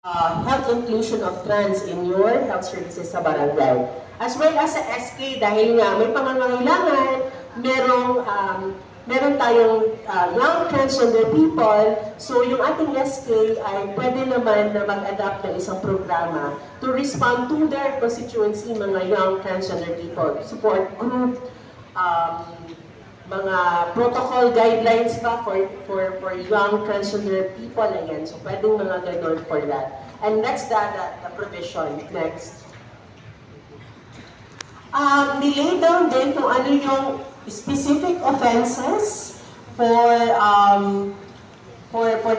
health inclusion of trans in your health services sa barangay. As well as sa SK, dahil nga may pangangailangan, meron tayong young transgender people, so yung ating SK ay pwede naman na mag-adapt ng isang programa to respond to their constituency, mga young transgender people, support group, mga protocol guidelines pa for young transgender people, again. So pwedeng mga ganon for that. And that's the provision. Next. Nilay down din kung ano yung specific offenses for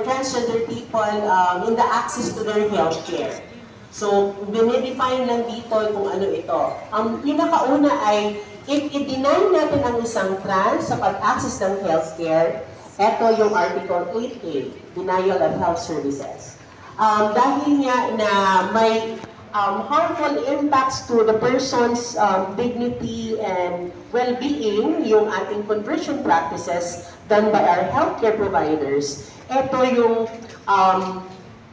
transgender people in the access to their health care. So, dinedefine lang dito kung ano ito. Ang pinakauna ay, if i-deny natin ang isang trans sa pag-access ng healthcare, ito yung Article 8A, Denial of Health Services. Dahil nga na may harmful impacts to the person's dignity and well-being, yung ating conversion practices done by our healthcare providers, ito yung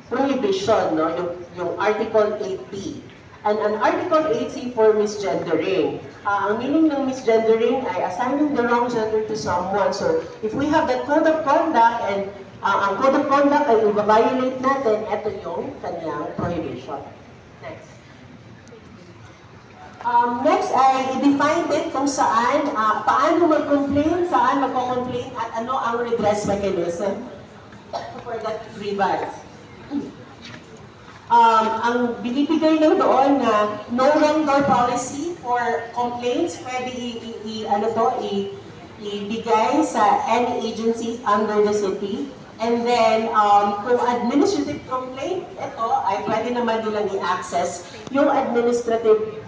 prohibition, no? yung Article 8B. And an Article 8C for misgendering. Ang meaning ng misgendering ay assigning the wrong gender to someone. So, if we have that code of conduct and ang code of conduct ay i-violate natin, ito yung kanyang prohibition. Next. Next ay i-define din kung saan, paano mag-complain, saan magko-complain, at ano ang redress mechanism for that grievance. Ang binibigay lang doon na no wrong door policy for complaints, pwede ibigay sa any agencies under the city. And then, kung administrative complaint, ito ay pwede naman nilang i-access yung administrative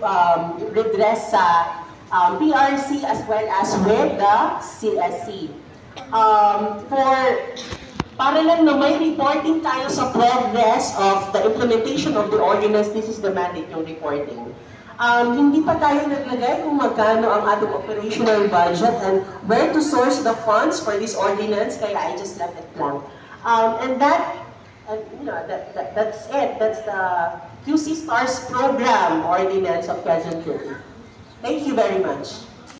redress sa PRC as well as with the CSC. Para lang na may reporting tayo sa progress of the implementation of the ordinance, this is the mandate yung reporting. Hindi pa tayo naglagay kung magkano ang ating operational budget and where to source the funds for this ordinance, kaya I just left it blank. And that's it. That's the QC STARS program ordinance of Quezon City. Thank you very much.